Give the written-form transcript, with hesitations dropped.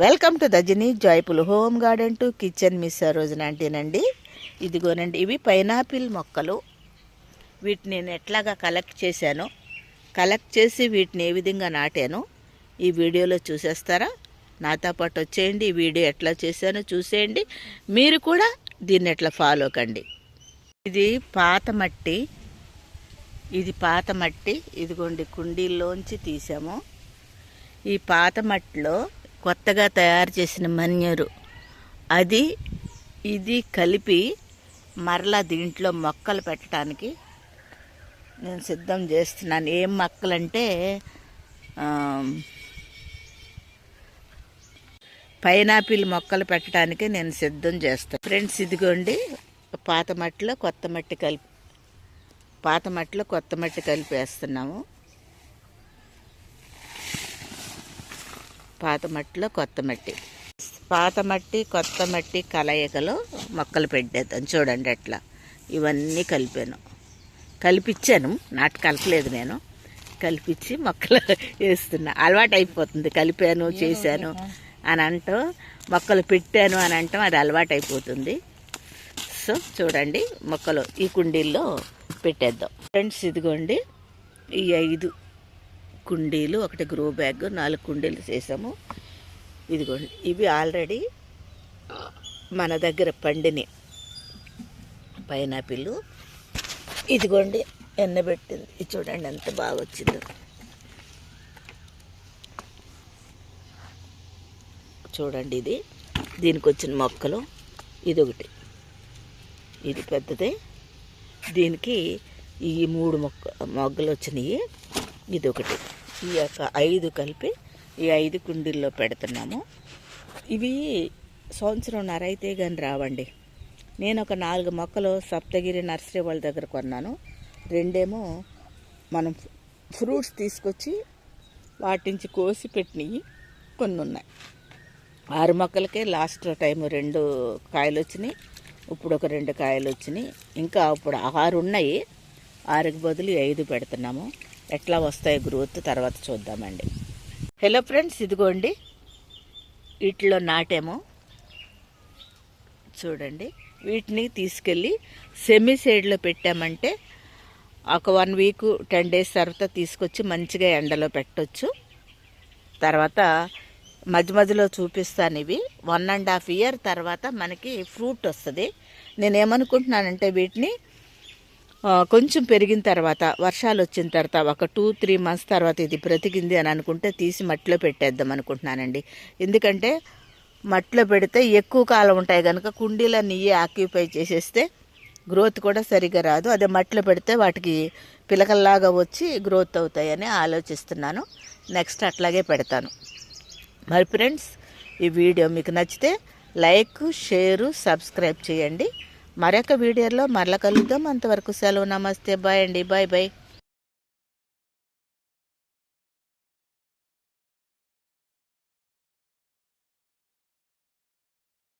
Welcome to దజిని joyful home garden to kitchen మిస్ రోజున అంటేనండి. ఇదిగోనండి, ఇవి పైనాపిల్ మొక్కలు. వీటిని నేను ఎట్లాగా కలెక్ట్ చేశాను, కలెక్ట్ చేసి వీటిని ఏ విధంగా నాటాను ఈ వీడియోలో చూసేస్తారా? నాతో పాటు వచ్చేయండి. ఈ వీడియో ఎట్లా చేశానో చూసేయండి. మీరు కూడా దీన్ని ఎట్లా ఫాలో కండి. ఇది పాత మట్టి, ఇదిగోండి కుండీల్లోంచి తీసాము. ఈ పాత మట్టిలో కొత్తగా తయారు చేసిన మన్యూరు అది ఇది కలిపి మరలా దీంట్లో మొక్కలు పెట్టడానికి నేను సిద్ధం చేస్తున్నాను. ఏం మొక్కలంటే పైనాపిల్ మొక్కలు పెట్టడానికి నేను సిద్ధం చేస్తాను ఫ్రెండ్స్. ఇదిగోండి, పాత మట్టిలో కొత్త మట్టి కలిపేస్తున్నాము. పాత మట్టి కొత్త మట్టి కలయికలో మొక్కలు పెట్టేద్దాం. చూడండి అట్లా ఇవన్నీ కలిపించాను. కలపలేదు, నేను కలిపించి మొక్కలు వేస్తున్నా. అలవాటు అయిపోతుంది. కలిపాను చేశాను అని అంటాం, మొక్కలు పెట్టాను అని అంటాం, అది అలవాటు అయిపోతుంది. సో చూడండి, మొక్కలు ఈ కుండీల్లో పెట్టేద్దాం ఫ్రెండ్స్. ఇదిగోండి, ఈ 5 కుండీలు, ఒకటి గ్రో బ్యాగ్, 4 కుండీలు చేసాము. ఇదిగోండి, ఇవి ఆల్రెడీ మన దగ్గర పండిని పైనాపిల్. ఇదిగోండి ఎండబెట్టింది. ఇది చూడండి ఎంత బాగా వచ్చిందో. చూడండి, ఇది దీనికి వచ్చిన మొక్కలు. ఇదొకటి, ఇది పెద్దదే. దీనికి ఈ 3 మొగ్గలు వచ్చినాయి. ఇదొకటి. ఈ యొక్క 5 కలిపి ఈ 5 కుండీల్లో పెడుతున్నాము. ఇవి సంవత్సరంన్నర అయితే కానీ రావండి. నేను ఒక 4 మొక్కలు సప్తగిరి నర్సరీ వాళ్ళ దగ్గర కొన్నాను. 2 మనం ఫ్రూట్స్ తీసుకొచ్చి వాటి నుంచి కోసి పెట్టినవి కొన్ని ఉన్నాయి. 6 మొక్కలకే లాస్ట్ టైం 2 కాయలు వచ్చినాయి. ఇప్పుడు ఒక 2 కాయలు వచ్చినాయి. ఇంకా ఇప్పుడు 6 ఉన్నాయి. 6కి బదులు 5 పెడుతున్నాము. ఎట్లా వస్తాయి గ్రోత్ తర్వాత చూద్దామండి. హలో ఫ్రెండ్స్, ఇదిగోండి వీటిలో నాటేమో చూడండి. వీటిని తీసుకెళ్ళి సెమీ సైడ్లో పెట్టామంటే ఒక 1 వీక్ 10 డేస్ తర్వాత తీసుకొచ్చి మంచిగా ఎండలో పెట్టవచ్చు. తర్వాత మధ్యలో చూపిస్తాను. ఇవి 1.5 ఇయర్ తర్వాత మనకి ఫ్రూట్ వస్తుంది. నేనేమనుకుంటున్నానంటే వీటిని కొంచెం పెరిగిన తర్వాత, వర్షాలు వచ్చిన తర్వాత, ఒక 2-3 మంత్స్ తర్వాత ఇది బ్రతికింది అని అనుకుంటే తీసి మట్టిలో పెట్టేద్దాం అనుకుంటున్నానండి. ఎందుకంటే మట్టిలో పెడితే ఎక్కువ కాలం ఉంటాయి కనుక కుండీలన్నీ ఆక్యుపై చేసేస్తే గ్రోత్ కూడా సరిగా రాదు. అదే మట్టిలో పెడితే వాటికి పిలకల్లాగా వచ్చి గ్రోత్ అవుతాయని ఆలోచిస్తున్నాను. నెక్స్ట్ అట్లాగే పెడతాను. మరి ఫ్రెండ్స్, ఈ వీడియో మీకు నచ్చితే లైక్, షేరు, సబ్స్క్రైబ్ చేయండి. మరొక వీడియోలో మరలా కలుద్దాం. అంతవరకు సెలవు. నమస్తే, బాయ్ అండి. బాయ్.